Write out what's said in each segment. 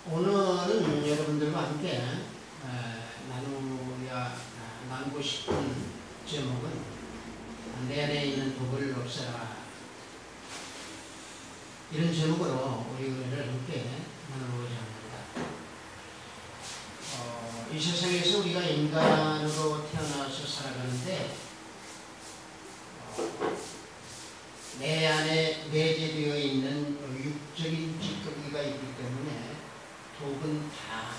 오늘은 여러분들과 함께 나누고 싶은 제목은 내 안에 있는 독을 없애라, 이런 제목으로 우리를 함께 나누고자 합니다. 이 세상에서 우리가 인간으로 태어나서 살아가는데 내 안에 내재되어 있는 육적인 찌꺼기가 있기 때문에 독은 다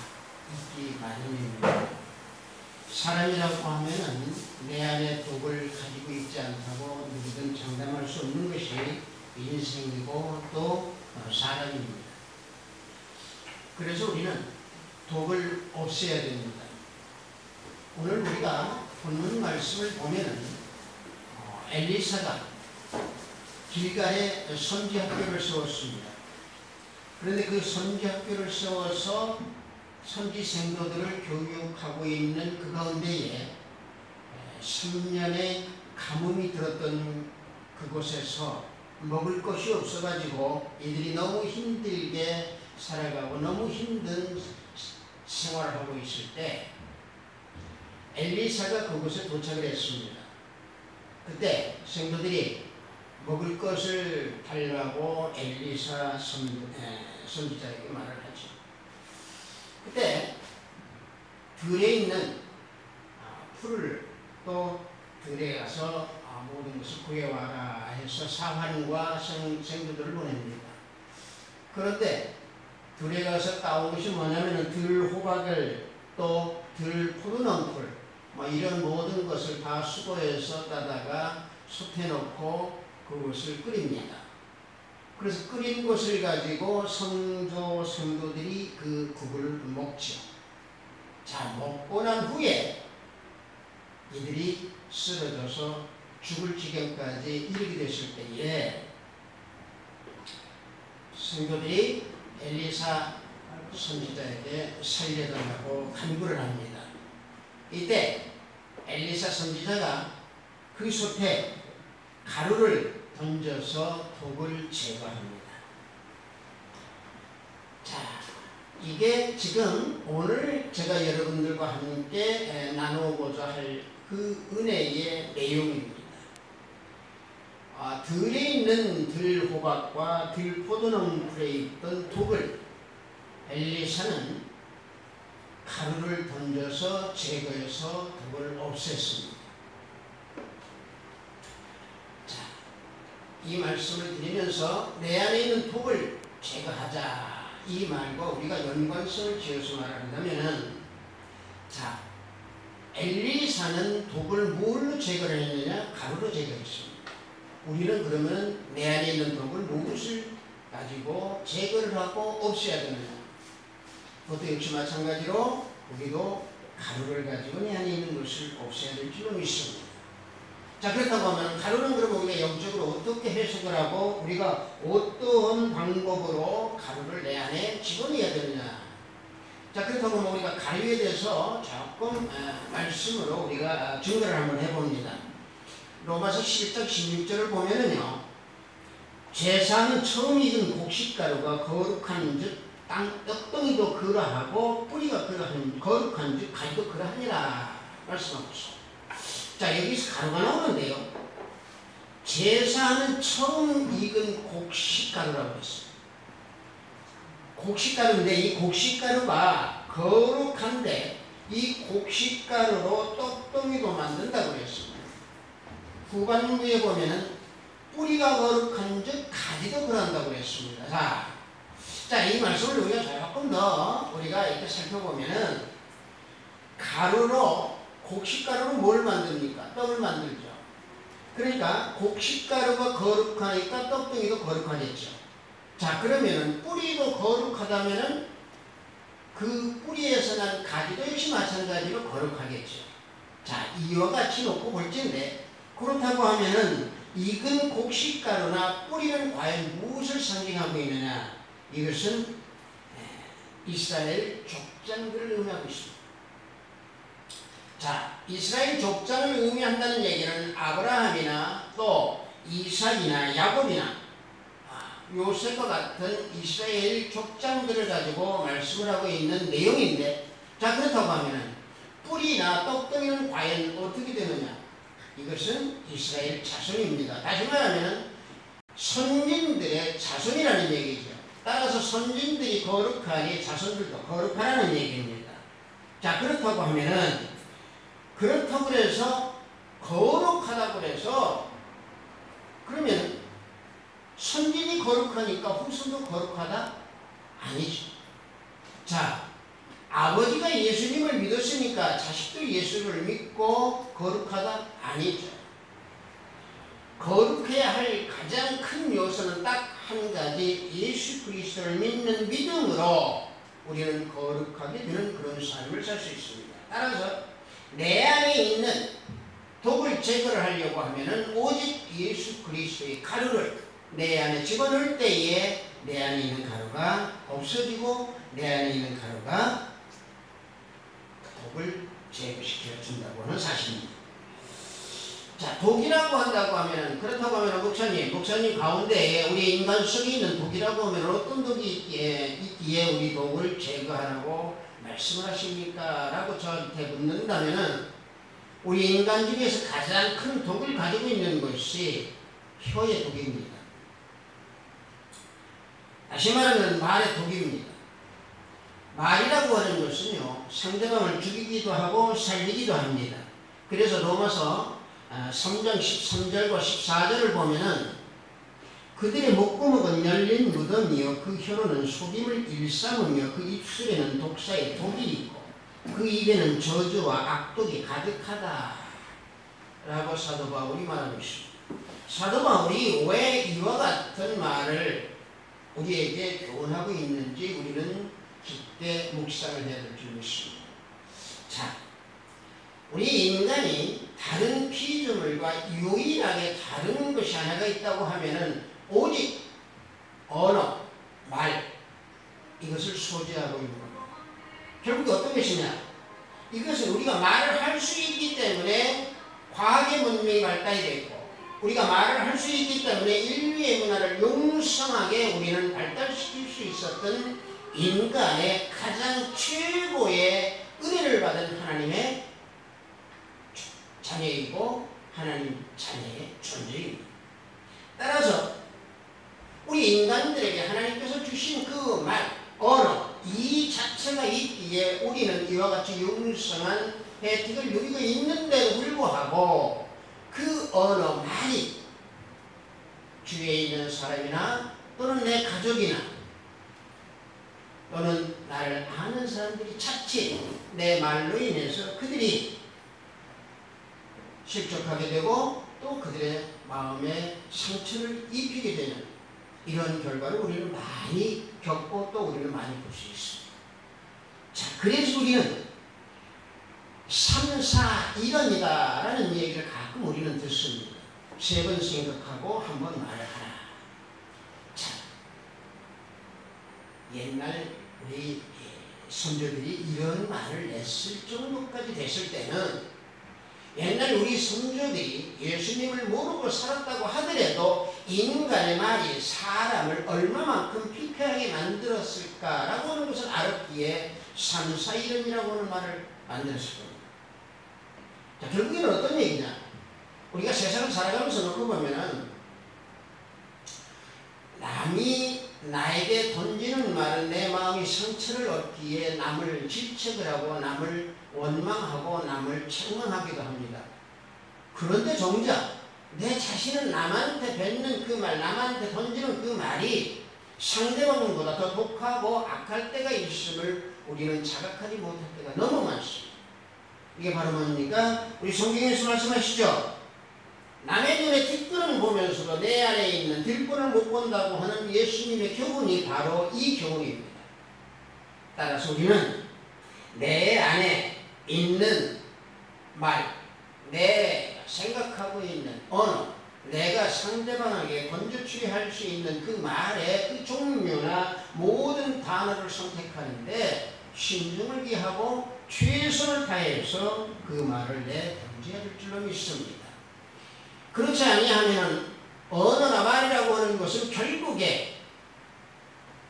있기 마련입니다. 사람이라고 하면은 내 안에 독을 가지고 있지 않다고 누구든 장담할 수 없는 것이 인생이고 또 사람입니다. 그래서 우리는 독을 없애야 됩니다. 오늘 우리가 본문 말씀을 보면은 엘리사가 길갈에 선지학교를 세웠습니다. 그런데 그 선지학교를 세워서 선지생도들을 교육하고 있는 그 가운데에 3년의 가뭄이 들었던 그곳에서 먹을 것이 없어가지고 이들이 너무 힘들게 살아가고 너무 힘든 생활을 하고 있을 때 엘리사가 그곳에 도착을 했습니다. 그때 생도들이 먹을 것을 달라고 엘리사 선지자에게 말을 하죠. 그때 들에 있는 풀을 또 들에 가서 모든 것을 구해와라 해서 사환과 생도들을 보냅니다. 그런데 들에 가서 따온 것이 뭐냐면 들호박을 또 들포도나무풀 이런 모든 것을 다 수거해서 따다가 솥에 넣고 그것을 끓입니다. 그래서 끓인 것을 가지고 성도들이 그 국을 먹죠. 자, 먹고 난 후에 이들이 쓰러져서 죽을 지경까지 이르게 됐을 때에 성도들이 엘리사 선지자에게 살려달라고 간구를 합니다. 이때 엘리사 선지자가 그 솥에 가루를 던져서 독을 제거합니다. 자, 이게 지금 오늘 제가 여러분들과 함께 나누고자 할 그 은혜의 내용입니다. 들에 있는 들호박과 들포도나무풀에 있던 독을 엘리사는 가루를 던져서 제거해서 독을 없앴습니다. 이 말씀을 드리면서 내 안에 있는 독을 제거하자, 이 말과 우리가 연관성을 지어서 말한다면은, 자, 엘리사는 독을 뭘로 제거를 했느냐? 가루로 제거했습니다. 우리는 그러면 내 안에 있는 독을 무엇을 가지고 제거를 하고 없애야 되느냐? 그것도 역시 마찬가지로 우리도 가루를 가지고 내 안에 있는 것을 없애야 될 줄로 믿습니다. 자, 그렇다고 하면 가루는 그러면 우리가 영적으로 어떻게 해석을 하고 우리가 어떠한 방법으로 가루를 내 안에 집어넣어야 되느냐? 자, 그렇다고 하면 우리가 가루에 대해서 조금 말씀으로 우리가 증거를 한번 해봅니다. 로마서 11장 16절을 보면은요, 제사는 처음 익은 곡식가루가 거룩한 즉 떡덩이도 그러하고 뿌리가 거룩한 즉 가지도 그러하니라 말씀하고 있습니다. 자, 여기서 가루가 나오는데요, 제사는 처음 익은 곡식가루라고 했습니다. 곡식가루인데 이 곡식가루가 거룩한데 이 곡식가루로 떡덩이도 만든다고 했습니다. 후반부에 보면은 뿌리가 거룩한 즉 가지도 그런다고 했습니다. 자, 이 말씀을 우리가 조금 더 우리가 이렇게 살펴보면은 가루로 곡식가루로 뭘 만듭니까? 떡을 만들죠. 그러니까 곡식가루가 거룩하니까 떡덩이도 거룩하겠죠. 자, 그러면은 뿌리도 거룩하다면은 그 뿌리에서 난 가지도 역시 마찬가지로 거룩하겠죠. 자, 이와 같이 놓고 볼텐데, 그렇다고 하면은 익은 곡식가루나 뿌리는 과연 무엇을 상징하고 있느냐? 이것은 이스라엘 족장들을 의미하고 있습니다. 자, 이스라엘 족장을 의미한다는 얘기는 아브라함이나 또 이삭이나 야곱이나 요셉과 같은 이스라엘 족장들을 가지고 말씀을 하고 있는 내용인데, 자, 그렇다고 하면은 뿌리나 떡덩이는 과연 어떻게 되느냐? 이것은 이스라엘 자손입니다. 다시 말하면 선진들의 자손이라는 얘기죠. 따라서 선진들이 거룩하니 자손들도 거룩하라는 얘기입니다. 자, 그렇다고 하면은, 그렇다고 해서 거룩하다고 해서 그러면 선진이 거룩하니까 후손도 거룩하다? 아니죠. 자, 아버지가 예수님을 믿었으니까 자식도 예수를 믿고 거룩하다? 아니죠. 거룩해야 할 가장 큰 요소는 딱 한 가지, 예수 그리스도를 믿는 믿음으로 우리는 거룩하게 되는 그런 삶을 살 수 있습니다. 따라서 내 안에 있는 독을 제거를 하려고 하면은 오직 예수 그리스도의 가루를 내 안에 집어넣을 때에 내 안에 있는 가루가 없어지고 내 안에 있는 가루가 독을 제거시켜 준다고 하는 사실입니다. 자, 독이라고 한다고 하면은, 그렇다고 하면 목사님 가운데 우리 인간 속에 있는 독이라고 하면 어떤 독이 있기에 우리 독을 제거하라고 말씀을 하십니까? 라고 저한테 묻는다면은, 우리 인간 중에서 가장 큰 독을 가지고 있는 것이 혀의 독입니다. 다시 말하면 말의 독입니다. 말이라고 하는 것은요, 상대방을 죽이기도 하고 살리기도 합니다. 그래서 로마서 3장 13절과 14절을 보면은, 그들의 목구멍은 열린 무덤이요 그 혀로는 속임을 일삼으며 그 입술에는 독사의 독이 있고 그 입에는 저주와 악독이 가득하다 라고 사도 바울이 말하고 있습니다. 사도 바울이 왜 이와 같은 말을 우리에게 교훈하고 있는지 우리는 깊게 묵상을 해야 될 줄 믿습니다. 자, 우리 인간이 다른 피조물과 유일하게 다른 것이 하나가 있다고 하면은 오직 언어, 말, 이것을 소지하고 있는 겁니다. 결국 어떤 것이냐? 이것은 우리가 말을 할 수 있기 때문에 과학의 문명이 발달이 됐고, 우리가 말을 할 수 있기 때문에 인류의 문화를 용성하게 우리는 발달시킬 수 있었던 인간의 가장 최고의 은혜를 받은 하나님의 자녀이고 하나님 자녀의 존재입니다. 따라서 우리 인간들에게 하나님께서 주신 그 말, 언어, 이 자체가 있기에 우리는 이와 같이 융성한 혜택을 누리고 있는데도 불구하고 그 언어, 말이 주위에 있는 사람이나 또는 내 가족이나 또는 나를 아는 사람들이 자칫 내 말로 인해서 그들이 실족하게 되고 또 그들의 마음에 상처를 입히게 되는 이런 결과를 우리는 많이 겪고 또 우리는 많이 볼 수 있습니다. 자, 그래서 우리는 3, 4, 1원이다 라는 얘기를 가끔 우리는 듣습니다. 3번 생각하고 한 번 말하라. 자, 옛날 우리 선조들이 이런 말을 냈을 정도까지 됐을 때는, 옛날 우리 선조들이 예수님을 모르고 살았다고 하더라도 인간의 말이 사람을 얼마만큼 피폐하게 만들었을까라고 하는 것을 알았기에 3, 4, 1원이라고 하는 말을 만들었을 겁니다. 자, 결국에는 어떤 얘기냐? 우리가 세상을 살아가면서 놓고 보면은 남이 나에게 던지는 말은 내 마음이 상처를 얻기에 남을 질책을 하고 남을 원망하고 남을 책망하기도 합니다. 그런데 정작 내 자신은 남한테 뱉는 그 말, 남한테 던지는 그 말이 상대방보다 더 독하고 악할 때가 있음을 우리는 자각하지 못할 때가 너무 많습니다. 이게 바로 뭡니까? 우리 성경에서 말씀하시죠. 남의 눈에 뒷분을 보면서도 내 안에 있는 뒷분을 못 본다고 하는 예수님의 교훈이 바로 이 교훈입니다. 따라서 우리는 내 안에 있는 말, 내가 생각하고 있는 언어, 내가 상대방에게 건조추리할 수 있는 그 말의 그 종류나 모든 단어를 선택하는데 신중을 기하고 최선을 다해서 그 말을 내던져야 될 줄로 믿습니다. 그렇지 아니하면 언어나 말이라고 하는 것은 결국에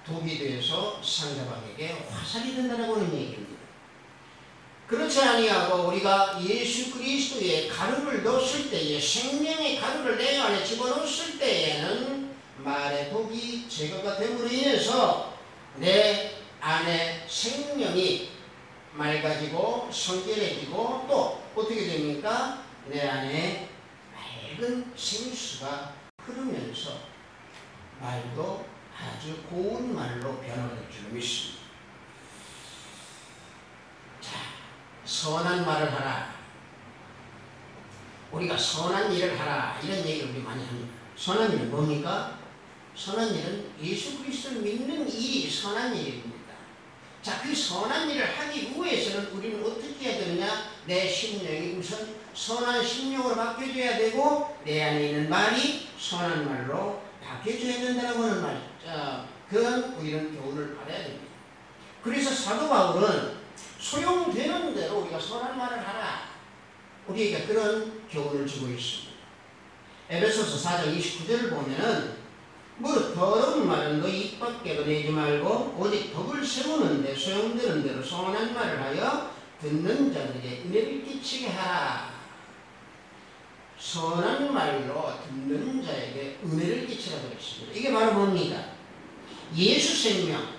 독이 되어서 상대방에게 화살이 된다고 하는 얘기입니다. 그렇지 아니하고 우리가 예수 그리스도의 가루를 넣었을 때에, 생명의 가루를 내 안에 집어넣었을 때에는 말의 독이 제거가 됨으로 인해서 내 안에 생명이 맑아지고 성결해지고 또 어떻게 됩니까? 내 안에 맑은 생수가 흐르면서 말도 아주 고운 말로 변화될 줄 믿습니다. 자, 선한 말을 하라. 우리가 선한 일을 하라. 이런 얘기를 우리 많이 합니다. 선한 일은 뭡니까? 선한 일은 예수 그리스도를 믿는 일이 선한 일입니다. 자, 그 선한 일을 하기 위해서는 우리는 어떻게 해야 되느냐? 내 심령이 우선 선한 심령으로 바뀌어줘야 되고 내 안에 있는 말이 선한 말로 바뀌어줘야 된다고 하는 말. 자, 그런 우리는 교훈을 받아야 됩니다. 그래서 사도 바울은 소용되는 대로 우리가 선한 말을 하라. 우리에게 그런 교훈을 주고 있습니다. 에베소서 4장 29절을 보면은 무릇 더러운 말은 너 입 밖에도 내지 말고 오직 덕을 세우는데 소용되는 대로 선한 말을 하여 듣는 자들에게 은혜를 끼치게 하라. 선한 말로 듣는 자에게 은혜를 끼치라고 했습니다. 이게 바로 뭡니까? 예수 생명,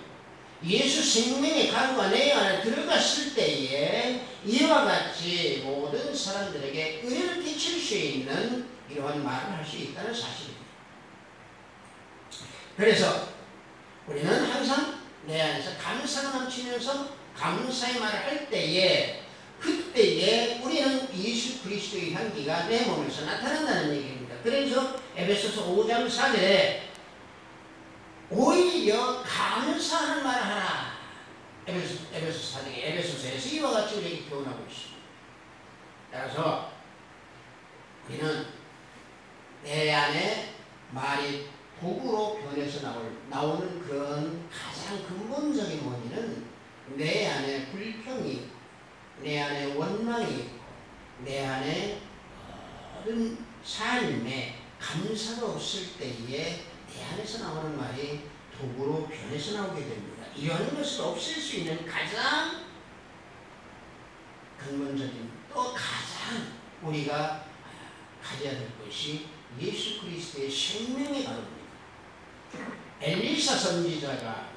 예수 생명의 가루가 내 안에 들어갔을 때에 이와 같이 모든 사람들에게 은혜를 끼칠 수 있는 이러한 말을 할 수 있다는 사실입니다. 그래서 우리는 항상 내 안에서 감사가 넘치면서 감사의 말을 할 때에 그때에 우리는 예수 그리스도의 향기가 내 몸에서 나타난다는 얘기입니다. 그래서 에베소서 5장 4절에 오히려 감사하는 말을 하라. 에베소서 4장에 에베소서에서 이와 같이 우리에게 교훈하고 있습니다. 따라서 우리는 내 안에 말이 복으로 변해서 나오는 그런 가장 근본적인 원인은 내 안에 불평이, 내 안에 원망이, 내 안에 모든 삶에 감사가 없을 때에 내 안에서 나오는 말이 독으로 변해서 나오게 됩니다. 이러한 것을 없앨 수 있는 가장 근본적인 또 가장 우리가 가져야 될 것이 예수 그리스도의 생명의 가루입니다. 엘리사 선지자가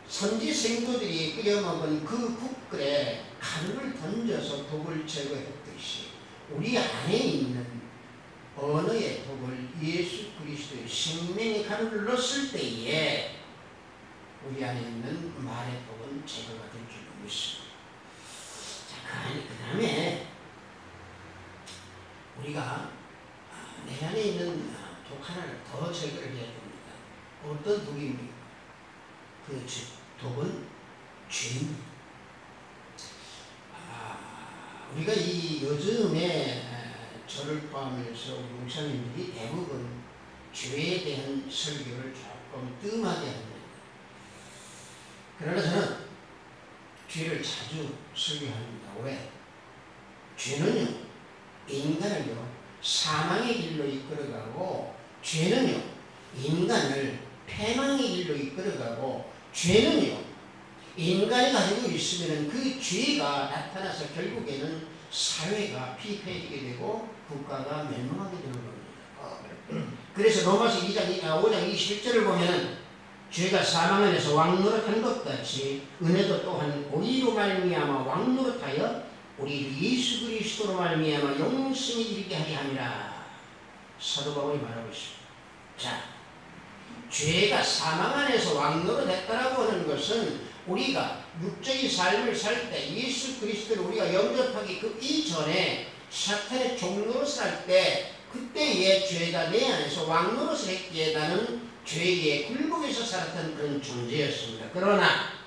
선지 생도들이 끓여먹은 그 국글에 가루를 던져서 독을 제거했듯이 우리 안에 있는 언어의 독을 예수 그리스도의 생명의 가루를 넣었을 때에 우리 안에 있는 말의 독은 제거가 될 줄 믿습니다. 자, 그 다음에 우리가 내 안에 있는 독 하나를 더 제거를 해야 됩니다. 어떤 독입니까? 그 독은 죄입니다. 우리가 이 요즘에 저를 포함해서 우리 목사님들이 대부분 죄에 대한 설교를 조금 뜸하게 합니다. 그러나 저는 죄를 자주 설교합니다. 왜? 죄는요, 인간을요, 사망의 길로 이끌어가고, 죄는요, 인간을 패망의 길로 이끌어가고, 죄는요, 인간이 가지고 있으면 그 죄가 나타나서 결국에는 사회가 피폐해지게 되고 국가가 멸망하게 되는 겁니다. 그래서 로마서 5장 21절을 보면 죄가 사망 안에서 왕노릇한 것 같이 은혜도 또한 오리로 말미암아 왕노릇하여 우리 예수 그리스도로 말미암아 영생에 이르게 하려 함이라. 사도 바울이 말하고 있습니다. 자, 죄가 사망 안에서 왕노릇했다라고 하는 것은 우리가 육적인 삶을 살 때 예수 그리스도를 우리가 영접하기 그 이전에 사탄의 종노릇을 할 때 그때의 죄가 내 안에서 왕노릇을 했기에 나는 죄에 굴복해서 살았던 그런 존재였습니다. 그러나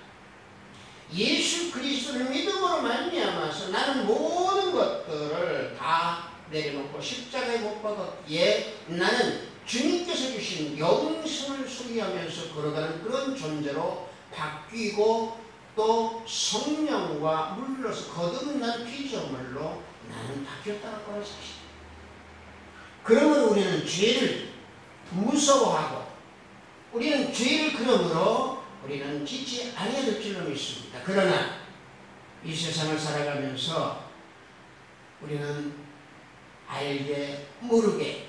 예수 그리스도를 믿음으로 말미암아서 나는 모든 것들을 다 내려놓고 십자가에 못 박았기에 나는 주님께서 주신 영생을 소유하면서 걸어가는 그런 존재로 바뀌고 또 성령과 물러서 거듭난 피조물로 나는 바뀌었다고 하는 사실입니다. 그러면 우리는 죄를 무서워하고 우리는 죄를 그러므로 우리는 짓지 아니해야 될 줄로 믿습니다. 그러나 이 세상을 살아가면서 우리는 알게 모르게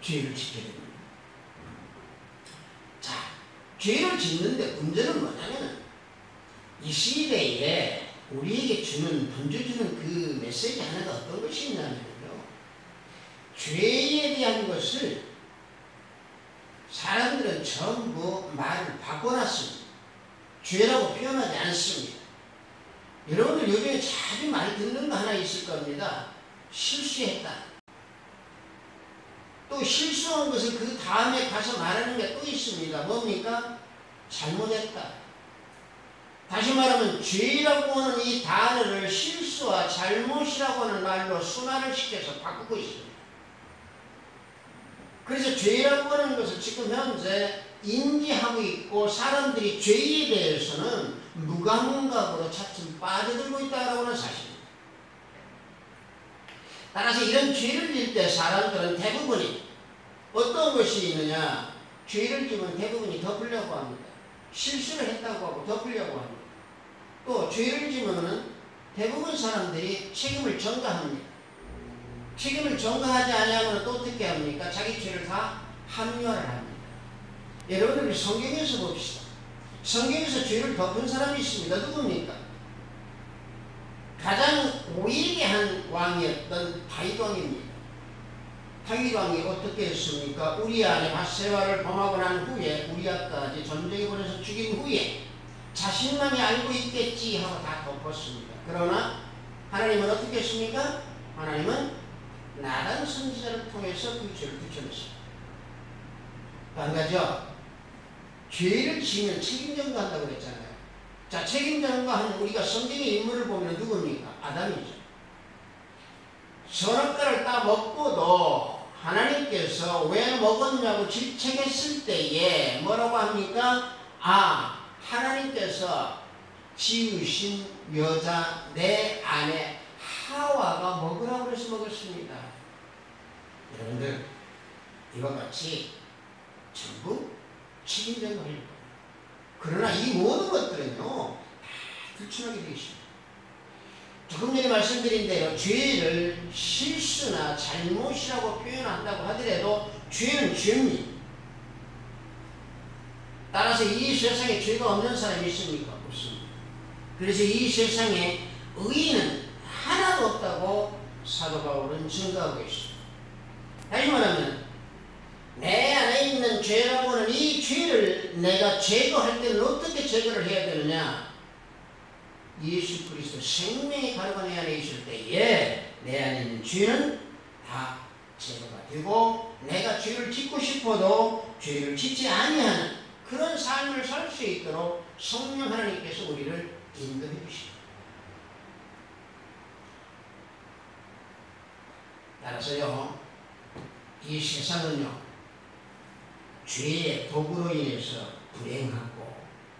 죄를 짓게 됩니다. 자, 죄를 짓는데 문제는 뭐냐면 이 시대에 우리에게 던져주는 그 메시지 하나가 어떤 것이 있냐면요, 죄에 대한 것을 사람들은 전부 말을 바꿔놨습니다. 죄라고 표현하지 않습니다. 여러분들 요즘에 자주 많이 듣는 거 하나 있을 겁니다. 실수했다. 또 실수한 것을 그 다음에 가서 말하는 게 또 있습니다. 뭡니까? 잘못했다. 다시 말하면 죄라고 하는 이 단어를 실수와 잘못이라고 하는 말로 순환을 시켜서 바꾸고 있습니다. 그래서 죄라고 하는 것을 지금 현재 인지하고 있고 사람들이 죄에 대해서는 무감각으로 차츰 빠져들고 있다고 하는 사실입니다. 따라서 이런 죄를 질 때 사람들은 대부분이 어떤 것이 있느냐, 죄를 지면 대부분이 덮으려고 합니다. 실수를 했다고 하고 덮으려고 합니다. 또 죄를 지면은 대부분 사람들이 책임을 전가합니다. 책임을 전가하지 않으면 또 어떻게 합니까? 자기 죄를 다 합리화를 합니다. 여러분들 성경에서 봅시다. 성경에서 죄를 덮은 사람이 있습니다. 누굽니까? 가장 오일게 한 왕이었던 다윗 왕입니다. 다윗 왕이 어떻게 했습니까? 우리아의 밧세바를 범하고 난 후에 우리아까지 전쟁에 보내서 죽인 후에 자신만이 알고 있겠지 하고 다 덮었습니다. 그러나 하나님은 어떻게 했습니까? 하나님은 나단 선지자를 통해서 그 죄를 붙여냈습니다. 한 가지요, 죄를 지으면 책임전가한다고 그랬잖아요. 자, 책임전가하는 우리가 성경의 인물을 보면 누굽니까? 아담이죠. 선악과를 따 먹고도 하나님께서 왜 먹었냐고 질책했을 때에 뭐라고 합니까? 하나님께서 지으신 여자 내 아내 하와가 먹으라고 해서 먹었습니다. 여러분들, 이와 같이 전부 책임전가를 하려고 합니다. 그러나 이 모든 것들은요, 다 불순하게 되어 있습니다. 조금 전에 말씀드린 대로 죄를 실수나 잘못이라고 표현한다고 하더라도 죄는 죄입니다. 따라서 이 세상에 죄가 없는 사람이 있습니까? 없습니다. 그래서 이 세상에 의인은 하나도 없다고 사도 바울은 증거하고 있습니다. 다시 말하면 내 안에 있는 죄라고 하는 이 죄를 내가 제거할 때는 어떻게 제거를 해야 되느냐? 예수 그리스도 생명의 가루가 내 안에 있을 때에 내 안에 있는 죄는 다 제거가 되고 내가 죄를 짓고 싶어도 죄를 짓지 아니하는 그런 삶을 살 수 있도록 성령 하나님께서 우리를 인도해 주십니다. 따라서요, 이 세상은요, 죄의 도구로 인해서 불행하고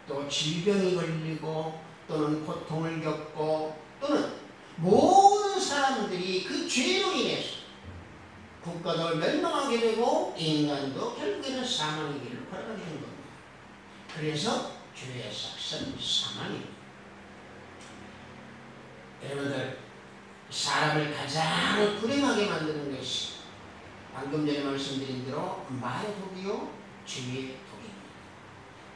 또 질병이 걸리고 또는 고통을 겪고 또는 모든 사람들이 그 죄로 인해서 국가도 멸망하게 되고 인간도 결국에는 사망의 길을 걸어가게 되는 겁니다. 그래서 죄의 삭은 사망입니다. 여러분들, 사람을 가장 불행하게 만드는 것이 방금 전에 말씀드린 대로 말의 독이요, 죄의 독입니다.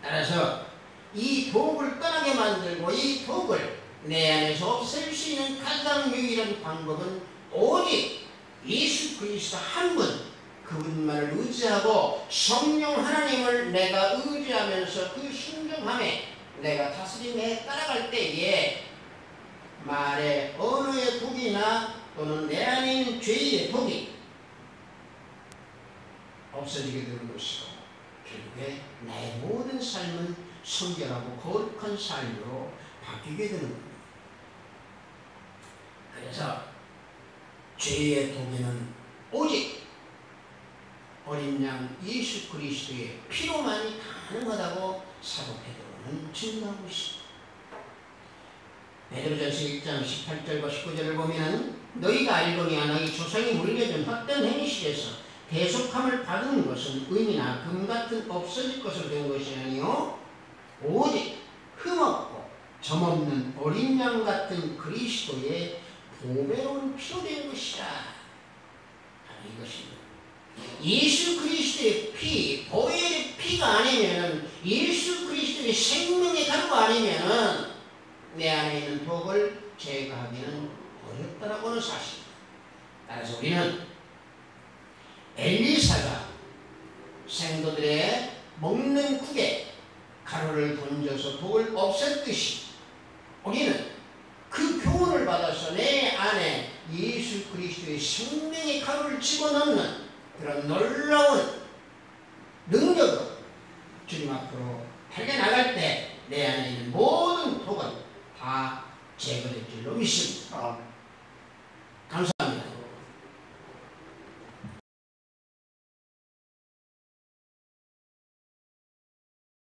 따라서 이 독을 떠나게 만들고 이 독을 내 안에서 없앨 수 있는 가장 유일한 방법은 오직 예수 그리스도 한 분, 그분만을 의지하고 성령 하나님을 내가 의지하면서 그 순종함에 내가 다스림에 따라갈 때에 말의 언어의 독이나 또는 내 안에 있는 죄의 독이 없어지게 되는 것이고 결국에 나의 모든 삶은 성결하고 거룩한 삶으로 바뀌게 되는 겁니다. 그래서 죄의 독에는 오직 어린 양 예수 그리스도의 피로만이 가능하다고 사도 베드로는 증거하고 있습니다. 베드로전서 1장 18절과 19절을 보면 너희가 알거니와 너희 조상이 물려준 헛된 행실에서 대속함을 받은 것은 은이나 금 같은 없어질 것으로 된 것이 아니요 오직 흠없고 점없는 어린 양 같은 그리스도의 보배로운 피로 된 것이라. 바로 이것입니다. 예수 그리스도의 피, 보혈의 피가 아니면, 예수 그리스도의 생명의 가루가 아니면 내 안에 있는 독을 제거하기는 어렵다라고는 사실입니다. 따라서 우리는 엘리사가 생도들의 먹는 국에 가루를 던져서 독을 없앴듯이 우리는 그 교훈을 받아서 내 안에 예수 그리스도의 생명의 가루를 집어넣는 그런 놀라운 능력으로 주님 앞으로 달려나갈 때 내 안에 있는 모든 독은 다 제거될 줄로 믿습니다.